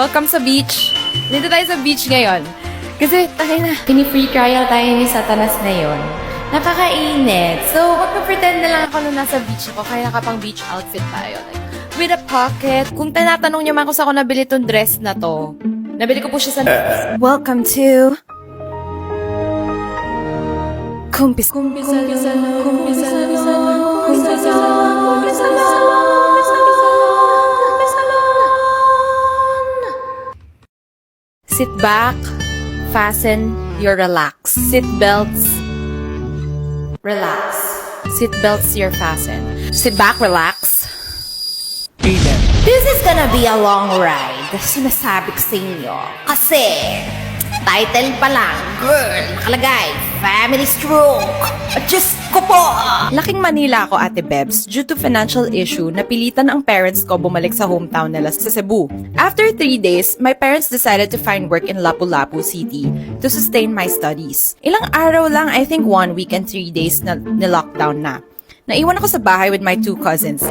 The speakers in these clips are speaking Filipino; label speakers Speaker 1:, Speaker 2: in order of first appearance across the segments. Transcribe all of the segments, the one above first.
Speaker 1: Welcome sa beach. Dito tayo sa beach ngayon. Kasi, tayo na, pinifree trial tayo ni Satanas ngayon. Nakakainit. So, magpa-pretend na lang ako na nasa beach ako, kaya nakapang beach outfit tayo. Like, with a pocket. Kung tinatanong niyo man kung saan ako nabili tong dress na to, nabili ko po siya sa... Welcome to... Kumpis. Sit back, fasten your relax. Seat belts, relax. Seat belts, your fasten. Sit back, relax.
Speaker 2: Amen.
Speaker 1: This is gonna be a long ride. Sinasabi ko sa inyo. Kasi, title pa lang, girl, nakalagay, family stroke. Diyos ko po! Laking Manila ako, Ate Bebs. Due to financial issue, napilitan ang parents ko bumalik sa hometown nila sa Cebu. After 3 days, my parents decided to find work in Lapu-Lapu City to sustain my studies. Ilang araw lang, I think 1 week and 3 days na ni-lockdown na. Naiwan ako sa bahay with my 2 cousins.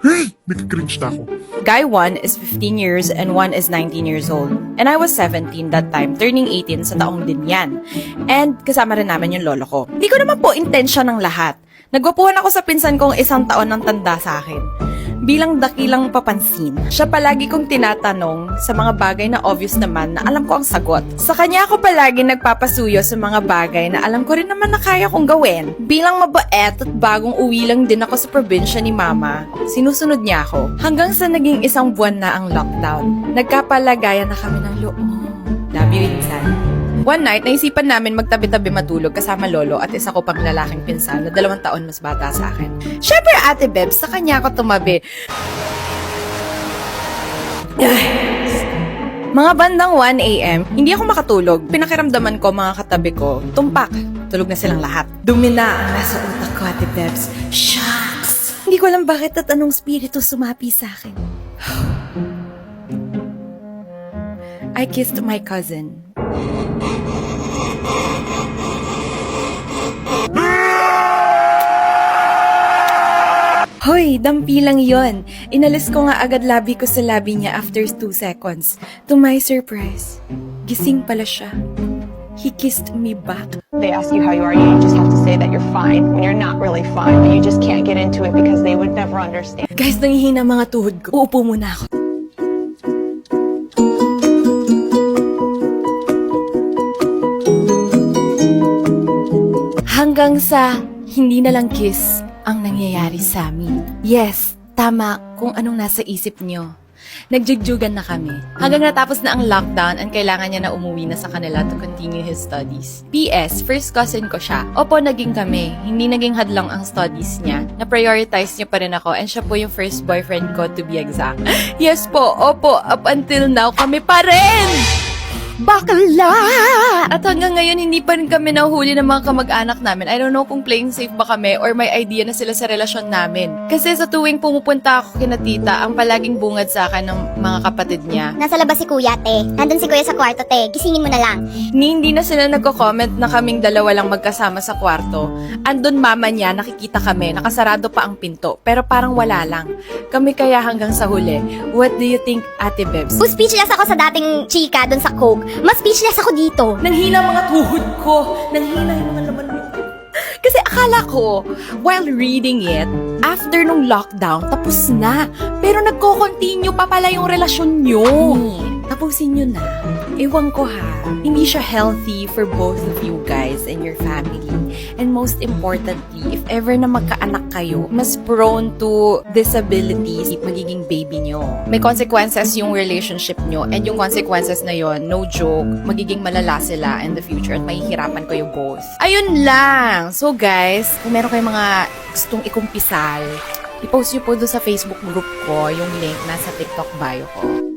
Speaker 2: Hey! Nagka-cringe na ako.
Speaker 1: Guy 1 is 15 years and 1 is 19 years old. And I was 17 that time, turning 18 sa taong din yan. And kasama rin namin yung lolo ko. Hindi ko naman po intensyon ng lahat. Nagwapuhan ako sa pinsan kong 1 taon ng tanda sa akin. Bilang dakilang papansin, siya palagi kong tinatanong sa mga bagay na obvious naman na alam ko ang sagot. Sa kanya ako palagi nagpapasuyo sa mga bagay na alam ko rin naman na kaya kong gawin. Bilang mabait at bagong uwi lang din ako sa probinsya ni Mama, sinusunod niya ako. Hanggang sa naging 1 buwan na ang lockdown, nagkapalagayan na kami ng loob. Love you, Insan. One night, naisipan namin magtabi-tabi matulog kasama lolo at isa ko pang lalaking pinsan na 2 taon mas bata sa akin. Syempre, Ate Bebs, sa kanya ako tumabi. Mga bandang 1 a.m., hindi ako makatulog. Pinakiramdaman ko mga katabi ko, tumpak. Tulog na silang lahat. Dumi na ang nasa utak ko, Ate Bebs. Shucks! Hindi ko alam bakit at anong spirito sumapi sa akin. I kissed my cousin. Hoy, dampi lang yon. Inalis ko nga agad labi ko sa labi niya after 2 seconds. To my surprise, gising pala siya. He kissed me back.
Speaker 3: They ask you how you are, you just have to say that you're fine when you're not really fine, but you just can't get into it because they would never understand.
Speaker 1: Guys, nangihina mga tuhod ko. Uupo muna ako. Hanggang sa hindi na lang kiss ang nangyayari sa amin. Yes, tama kung anong nasa isip nyo. Nagjugjugan na kami. Hanggang natapos na ang lockdown and kailangan niya na umuwi na sa kanila to continue his studies. PS, first cousin ko siya. Opo, naging kami. Hindi naging hadlang ang studies niya. Na-prioritize niya pa rin ako and siya po yung first boyfriend ko to be exact. Yes po, opo, up until now kami pa rin! Bakla! At hanggang ngayon, hindi pa rin kami nahuhuli ng mga kamag-anak namin. I don't know kung playing safe ba kami or may idea na sila sa relasyon namin. Kasi sa tuwing pumupunta ako kina tita, ang palaging bungad sa akin ng mga kapatid niya.
Speaker 4: Nasa labas si kuya, te. Nandun si kuya sa kwarto, te. Gisingin mo na lang.
Speaker 1: Hindi na sila nagko-comment na kaming dalawa lang magkasama sa kwarto. Andun mama niya, nakikita kami, nakasarado pa ang pinto. Pero parang wala lang. Kami kaya hanggang sa huli. What do you think, Ate Bebs?
Speaker 4: Kung speechless ako sa dating chika dun sa Coke, mas speechless ako dito.
Speaker 1: Nanghina mga tuhod ko. Nanghina yung mga laman mo. Kasi akala ko, while reading it, after nung lockdown, tapos na. Pero nagko-continue pa pala yung relasyon nyo. Tapusin nyo na. Ewan ko ha, hindi siya healthy for both of you guys and your family. And most importantly, if ever na magkaanak kayo, mas prone to disabilities, magiging baby nyo. May consequences yung relationship nyo, and yung consequences na yon, no joke, magiging malala sila in the future at mahihirapan kayo both. Ayun lang! So guys, kung meron kayong mga gustong ikumpisal, i-post nyo po doon sa Facebook group ko, yung link nasa TikTok bio ko.